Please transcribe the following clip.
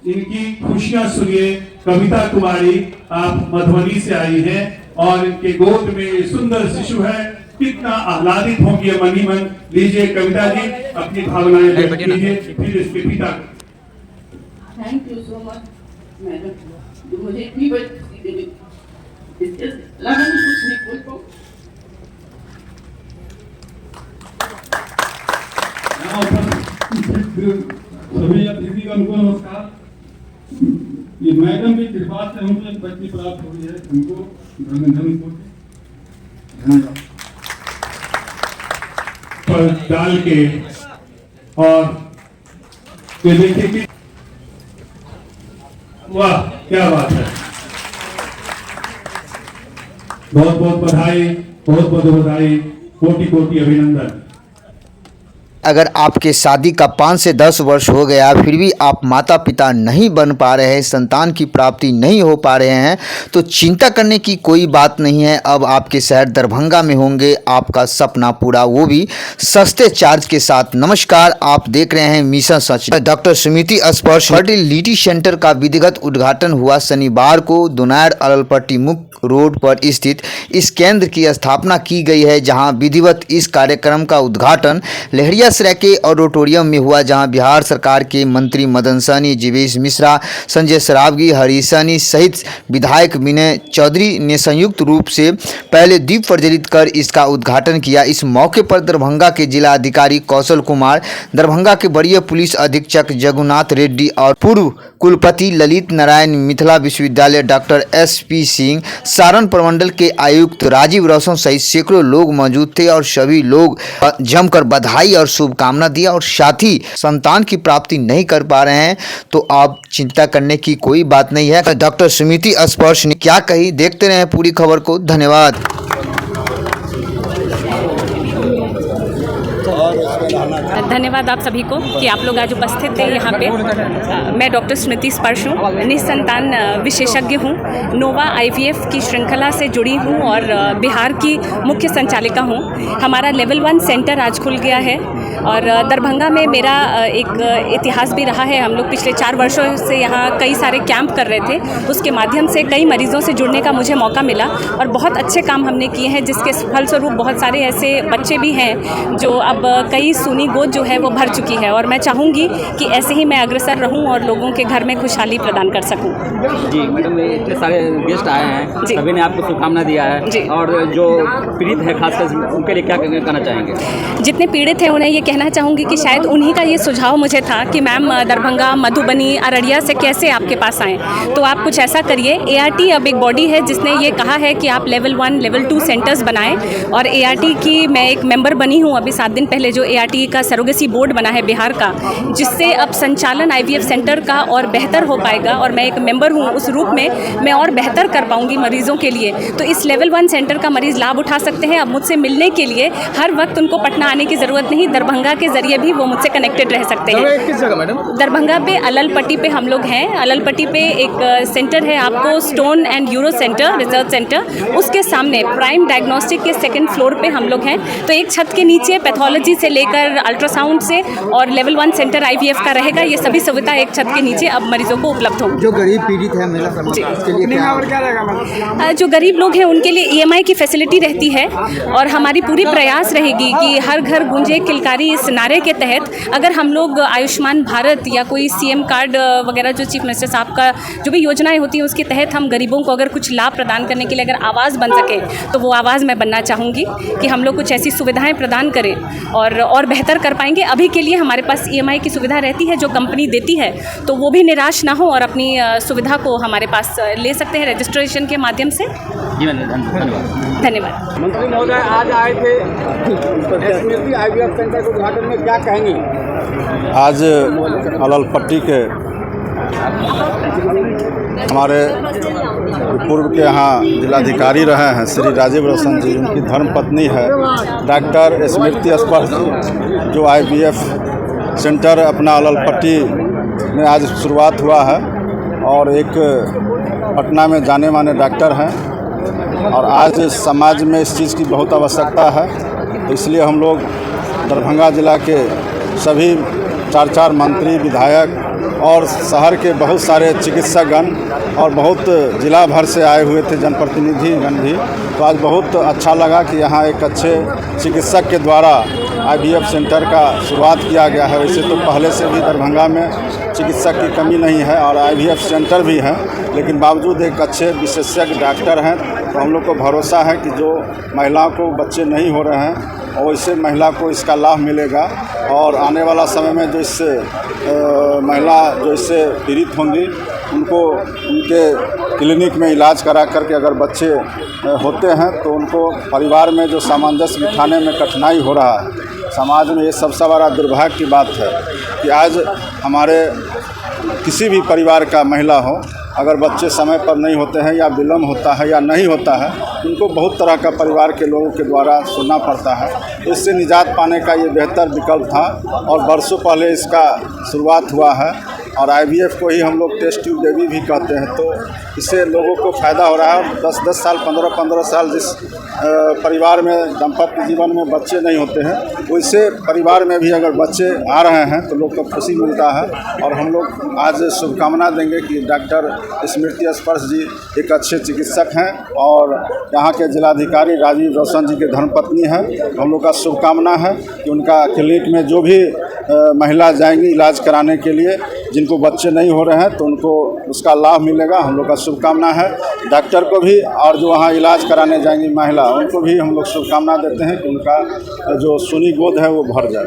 इनकी खुशियां सुनिए। कविता कुमारी, आप मधुबनी से आई हैं और इनके गोद में सुंदर शिशु है, कितना आह्लादित होंगी मनी मन। लीजिए कविता जी, अपनी भावनाएं व्यक्त कीजिए, फिर इसके पिता। Thank you so much madam, जो मुझे इतनी बड़ी खुशी दी। इसके अलावा मैं कुछ नहीं बोल पाऊँ। सभी अतिथिगण को नमस्कार। ये मैडम की कृपा से हमको एक बच्ची प्राप्त हुई है, उनको धन्यवाद पर डाल के। और ये देखिए कि वाह क्या बात है, बहुत बहुत बधाई, बहुत बहुत बधाई, कोटि कोटि अभिनंदन। अगर आपके शादी का 5 से 10 वर्ष हो गया फिर भी आप माता पिता नहीं बन पा रहे हैं, संतान की प्राप्ति नहीं हो पा रहे हैं, तो चिंता करने की कोई बात नहीं है। अब आपके शहर दरभंगा में होंगे आपका सपना पूरा, वो भी सस्ते चार्ज के साथ। नमस्कार, आप देख रहे हैं मिशन सच। डॉक्टर स्मृति स्पर्श फर्टिलिटी सेंटर का विधिवत उद्घाटन हुआ शनिवार को। दुनार अललपट्टी मुख्य रोड पर स्थित इस केंद्र की स्थापना की गई है, जहां विधिवत इस कार्यक्रम का उद्घाटन लहरियासराय के ऑडिटोरियम में हुआ, जहां बिहार सरकार के मंत्री मदन सहनी, जीवेश मिश्रा, संजय सरावगी, हरीश सहनी सहित विधायक विनय चौधरी ने संयुक्त रूप से पहले दीप प्रज्वलित कर इसका उद्घाटन किया। इस मौके पर दरभंगा के जिला अधिकारी कौशल कुमार, दरभंगा के वरीय पुलिस अधीक्षक जगुनाथ रेड्डी और पूर्व कुलपति ललित नारायण, मिथिला विश्वविद्यालय डॉक्टर SP सिंह, सारण प्रमंडल के आयुक्त राजीव रोशन सहित सैकड़ों लोग मौजूद थे और सभी लोग जमकर बधाई और शुभकामना दिया। और साथ ही संतान की प्राप्ति नहीं कर पा रहे हैं तो आप चिंता करने की कोई बात नहीं है। डॉक्टर स्मृति स्पर्श ने क्या कही, देखते रहे पूरी खबर को। धन्यवाद। धन्यवाद आप सभी को कि आप लोग आज उपस्थित थे यहाँ पे। मैं डॉक्टर स्मृति स्पर्श हूँ, निसंतान विशेषज्ञ हूँ, नोवा IVF की श्रृंखला से जुड़ी हूँ और बिहार की मुख्य संचालिका हूँ। हमारा लेवल 1 सेंटर आज खुल गया है और दरभंगा में मेरा एक इतिहास भी रहा है। हम लोग पिछले 4 वर्षों से यहाँ कई सारे कैंप कर रहे थे, उसके माध्यम से कई मरीजों से जुड़ने का मुझे मौका मिला और बहुत अच्छे काम हमने किए हैं, जिसके फलस्वरूप बहुत सारे ऐसे बच्चे भी हैं जो अब कई सूनी गोद जो है वो भर चुकी है। और मैं चाहूँगी कि ऐसे ही मैं अग्रसर रहूँ और लोगों के घर में खुशहाली प्रदान कर सकूँ। जी मैडम, इतने सारे गेस्ट आए हैं, सभी ने आपको शुभकामना दिया है और जो पीड़ित है खासकर उनके लिए क्या कहना चाहेंगे? जितने पीड़ित हैं उन्हें ये कहना चाहूँगी कि शायद उन्हीं का ये सुझाव मुझे था कि मैम दरभंगा, मधुबनी, अररिया से कैसे आपके पास आएँ, तो आप कुछ ऐसा करिए। ART अब एक बॉडी है जिसने ये कहा है कि आप लेवल 1, लेवल 2 सेंटर्स बनाएं और ART की मैं एक मेंबर बनी हूँ अभी 7 दिन पहले, जो ART का सरोगेसी बोर्ड बना है बिहार का, जिससे अब संचालन IVF सेंटर का और बेहतर हो पाएगा और मैं एक मेंबर हूँ। उस रूप में मैं और बेहतर कर पाऊँगी मरीजों के लिए। तो इस लेवल 1 सेंटर का मरीज़ लाभ उठा सकते हैं। अब मुझसे मिलने के लिए हर वक्त उनको पटना आने की ज़रूरत नहीं, दरभंगा के ज़रिए भी वो मुझसे कनेक्टेड रह सकते हैं। किस जगह मैडम? दरभंगा पे अललपट्टी पे हम लोग हैं। अललपट्टी पे एक सेंटर है आपको stone and euro centre, research centre, उसके सामने प्राइम डायग्नोस्टिक के 2nd फ्लोर पे हम लोग हैं। तो एक छत के नीचे पैथोलॉजी से लेकर अल्ट्रासाउंड से और लेवल 1 सेंटर IVF का रहेगा। ये सभी सुविधा एक छत के नीचे अब मरीजों को उपलब्ध होंगी। जो गरीब पीड़ित है मेरा उसके लिए क्या? जो गरीब लोग हैं उनके लिए EMI की फैसिलिटी रहती है और हमारी पूरी प्रयास रहेगी कि हर घर गूंजे किलकारी इस नारे के तहत अगर हम लोग आयुष्मान भारत या कोई CM कार्ड वगैरह जो चीफ मिनिस्टर साहब का जो भी योजनाएं होती हैं उसके तहत हम गरीबों को अगर कुछ लाभ प्रदान करने के लिए अगर आवाज़ बन सके तो वो आवाज़ मैं बनना चाहूँगी कि हम लोग कुछ ऐसी सुविधाएं प्रदान करें और बेहतर कर पाएंगे। अभी के लिए हमारे पास EMI की सुविधा रहती है जो कंपनी देती है, तो वो भी निराश ना हो और अपनी सुविधा को हमारे पास ले सकते हैं रजिस्ट्रेशन के माध्यम से। धन्यवाद। मंत्री महोदय आज आए थे स्मृति IVF सेंटर के उद्घाटन में, क्या कहेंगे? आज अललपट्टी के हमारे पूर्व के यहाँ जिलाधिकारी रहे हैं श्री राजीव रोशन जी, उनकी धर्मपत्नी है डॉक्टर स्मृति स्पर्श जी, जो IVF सेंटर अपना अललपट्टी में आज शुरुआत हुआ है और एक पटना में जाने माने डॉक्टर हैं और आज समाज में इस चीज़ की बहुत आवश्यकता है। तो इसलिए हम लोग दरभंगा जिला के सभी 4 मंत्री, विधायक और शहर के बहुत सारे चिकित्सकगण और बहुत जिला भर से आए हुए थे जनप्रतिनिधिगण भी। तो आज बहुत अच्छा लगा कि यहाँ एक अच्छे चिकित्सक के द्वारा IVF सेंटर का शुरुआत किया गया है। वैसे तो पहले से भी दरभंगा में चिकित्सक की कमी नहीं है और IVF सेंटर भी है, लेकिन बावजूद एक अच्छे विशेषज्ञ डॉक्टर हैं। तो हम लोग को भरोसा है कि जो महिलाओं को बच्चे नहीं हो रहे हैं और वैसे महिला को इसका लाभ मिलेगा और आने वाला समय में जो इससे महिला जो इससे पीड़ित होंगी उनको उनके क्लिनिक में इलाज करा करके अगर बच्चे होते हैं तो उनको परिवार में जो सामंजस्य बिठाने में कठिनाई हो रहा है समाज में, ये सबसे बड़ा दुर्भाग्य की बात है कि आज हमारे किसी भी परिवार का महिला हो अगर बच्चे समय पर नहीं होते हैं या विलम्ब होता है या नहीं होता है, उनको बहुत तरह का परिवार के लोगों के द्वारा सुनना पड़ता है। तो इससे निजात पाने का ये बेहतर विकल्प था और बरसों पहले इसका शुरुआत हुआ है और IVF को ही हम लोग टेस्ट ट्यूब बेबी भी कहते हैं। तो इससे लोगों को फ़ायदा हो रहा है। 10-10 साल 15-15 साल जिस परिवार में दाम्पत्य जीवन में बच्चे नहीं होते हैं, वैसे परिवार में भी अगर बच्चे आ रहे हैं तो लोग को खुशी मिलता है। और हम लोग आज शुभकामना देंगे कि डॉक्टर स्मृति स्पर्श जी एक अच्छे चिकित्सक हैं और यहाँ के जिलाधिकारी राजीव रोशन जी के धर्मपत्नी हैं। हम लोग का शुभकामना है कि उनका क्लिनिक में जो भी महिला जाएंगी इलाज कराने के लिए, जिनको बच्चे नहीं हो रहे हैं तो उनको उसका लाभ मिलेगा। हम लोग का शुभकामना है। डॉक्टर को भी और जो वहाँ इलाज कराने जाएंगी महिला उनको भी हम लोग शुभकामना देते हैं कि उनका जो सुनी गोद है वो भर जाए।